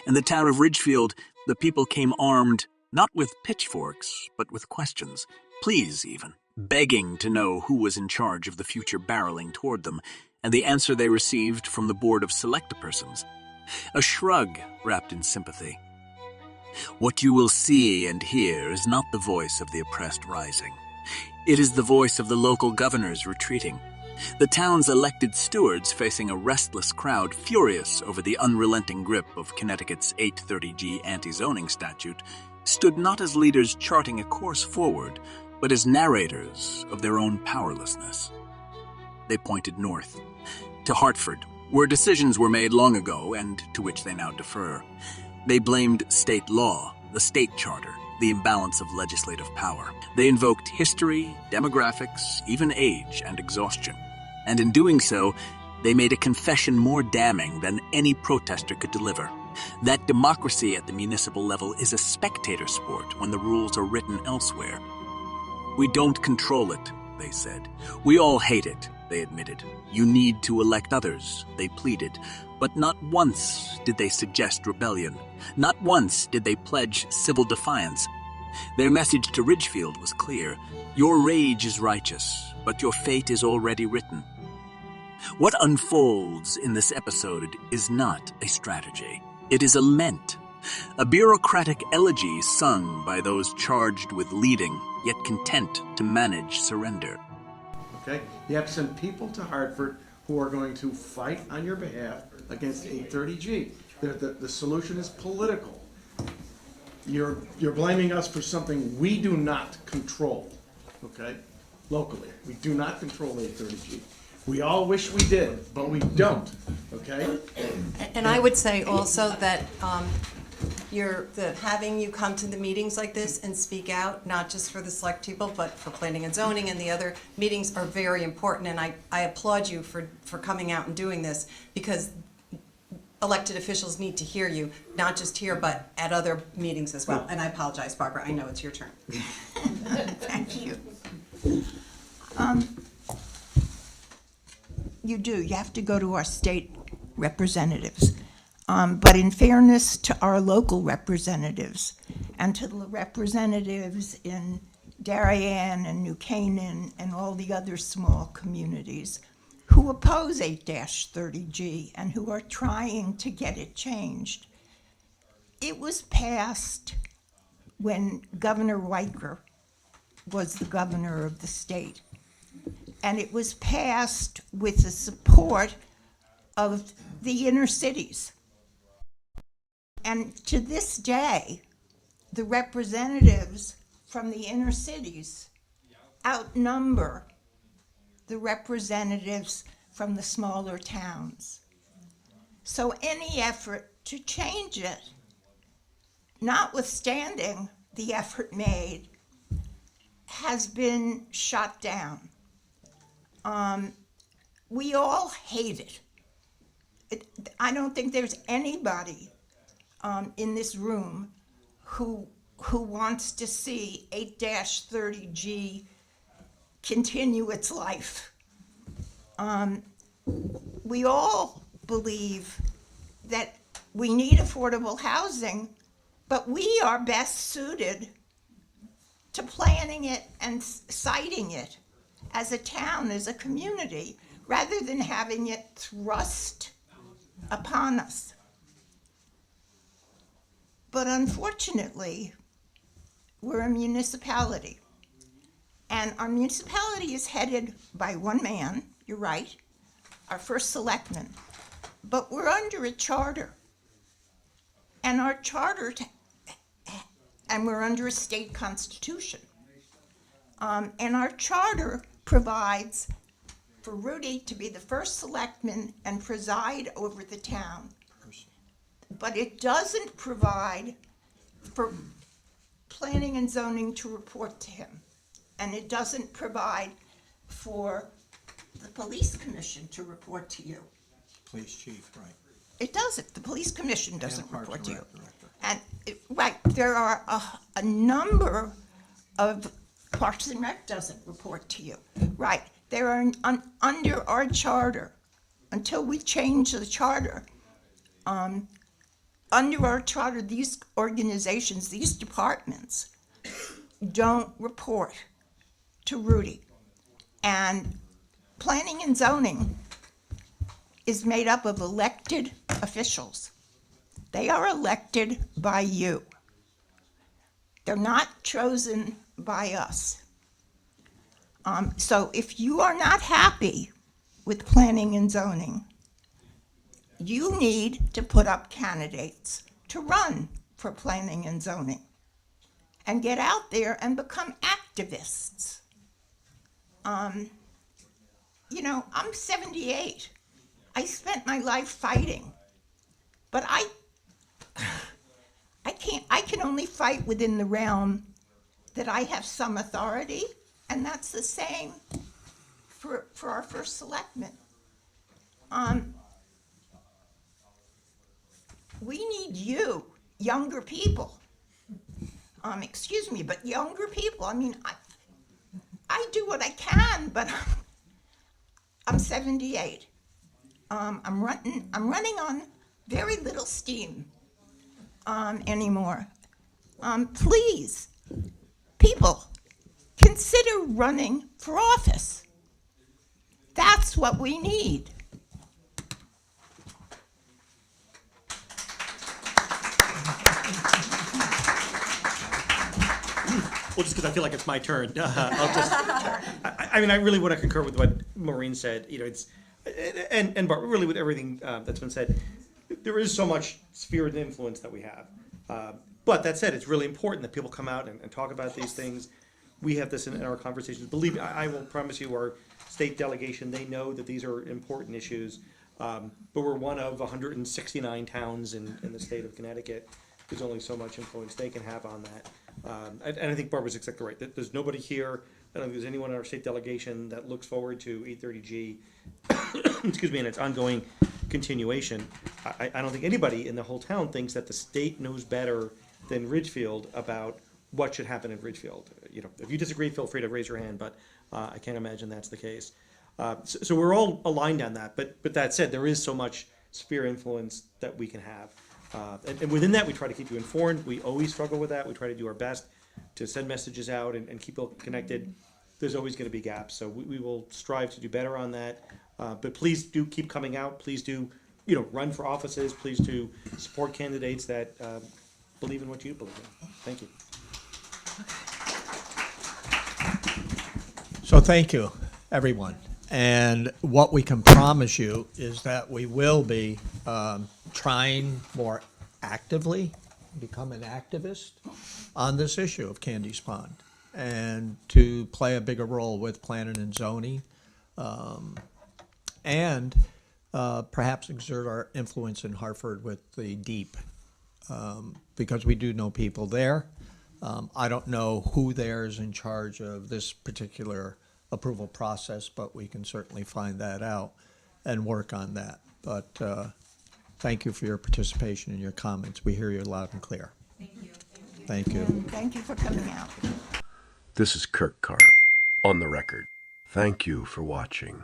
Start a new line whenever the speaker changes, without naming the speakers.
In the town of Ridgefield, the people came armed not with pitchforks, but with questions, pleas even, begging to know who was in charge of the future barreling toward them, and the answer they received from the board of select persons. A shrug wrapped in sympathy. What you will see and hear is not the voice of the oppressed rising. It is the voice of the local governors retreating. The town's elected stewards facing a restless crowd furious over the unrelenting grip of Connecticut's 830G anti-zoning statute stood not as leaders charting a course forward, but as narrators of their own powerlessness. They pointed north, to Hartford, where decisions were made long ago and to which they now defer. They blamed state law, the state charter, the imbalance of legislative power. They invoked history, demographics, even age and exhaustion. And in doing so, they made a confession more damning than any protester could deliver. That democracy at the municipal level is a spectator sport when the rules are written elsewhere. We don't control it, they said. We all hate it, they admitted. You need to elect others, they pleaded. But not once did they suggest rebellion. Not once did they pledge civil defiance. Their message to Ridgefield was clear. Your rage is righteous, but your fate is already written. What unfolds in this episode is not a strategy. It is a lament, a bureaucratic elegy sung by those charged with leading, yet content to manage surrender.
Okay? You have to send people to Hartford who are going to fight on your behalf against 830G. The solution is political. You're blaming us for something we do not control, okay? Locally. We do not control 830G. We all wish we did, but we don't, okay?
And I would say also that having you come to the meetings like this and speak out, not just for the select people, but for planning and zoning and the other meetings are very important. And I applaud you for coming out and doing this, because elected officials need to hear you, not just here, but at other meetings as well. And I apologize, Barbara, I know it's your turn.
Thank you. You have to go to our state representatives. But in fairness to our local representatives and to the representatives in Darien and New Canaan and all the other small communities who oppose 8-30G and who are trying to get it changed, it was passed when Governor Weicker was the governor of the state. And it was passed with the support of the inner cities. And to this day, the representatives from the inner cities outnumber the representatives from the smaller towns. So any effort to change it, notwithstanding the effort made, has been shot down. We all hate it. I don't think there's anybody in this room who wants to see 8-30G continue its life. We all believe that we need affordable housing, but we are best suited to planning it and siting it as a town, as a community, rather than having it thrust upon us. But unfortunately, we're a municipality. And our municipality is headed by one man, you're right, our first selectman. But we're under a charter. And our charter, and we're under a state constitution. And our charter provides for Rudy to be the first selectman and preside over the town. But it doesn't provide for planning and zoning to report to him. And it doesn't provide for the police commission to report to you.
Police chief, right.
It doesn't. The police commission doesn't
And Parks
report to
and
you.
Rec director.
And, right, there are a number of, Parks and Rec doesn't report to you. Right, there are, under our charter, until we change the charter, under our charter, these organizations, these departments don't report to Rudy. And planning and zoning is made up of elected officials. They are elected by you. They're not chosen by us. So if you are not happy with planning and zoning, you need to put up candidates to run for planning and zoning and get out there and become activists. You know, I'm 78. I spent my life fighting, but I can only fight within the realm that I have some authority, and that's the same for our first selectman. We need you, younger people. Excuse me, but younger people. I mean, I do what I can, but I'm 78. I'm running on very little steam anymore. Please, people, consider running for office. That's what we need.
Well, just because I feel like it's my turn, I'll just. I mean, I really want to concur with what Maureen said. You know, it's and Bart, really with everything that's been said. There is so much sphere of influence that we have. But that said, it's really important that people come out and talk about these things. We have this in our conversations. Believe me, I will promise you, our state delegation, they know that these are important issues. But we're one of 169 towns in the state of Connecticut. There's only so much influence they can have on that. And I think Barbara's exactly right. There's nobody here, I don't think there's anyone in our state delegation that looks forward to 830G, excuse me, and its ongoing continuation. I don't think anybody in the whole town thinks that the state knows better than Ridgefield about what should happen in Ridgefield. You know, if you disagree, feel free to raise your hand, but I can't imagine that's the case. So we're all aligned on that, but that said, there is so much sphere influence that we can have. And within that, we try to keep you informed. We always struggle with that. We try to do our best to send messages out and keep people connected. There's always going to be gaps, so we will strive to do better on that. But please do keep coming out. Please do, you know, run for offices. Please do support candidates that believe in what you believe in. Thank you.
So thank you, everyone. And what we can promise you is that we will be trying more actively, become an activist on this issue of Candy's Pond, and to play a bigger role with planning and zoning, and perhaps exert our influence in Hartford with the DEEP, because we do know people there. I don't know who there is in charge of this particular approval process, but we can certainly find that out and work on that. But thank you for your participation and your comments. We hear you loud and clear. Thank you. Thank you.
And thank you for coming out.
This is Kirk Carr, on the record. Thank you for watching.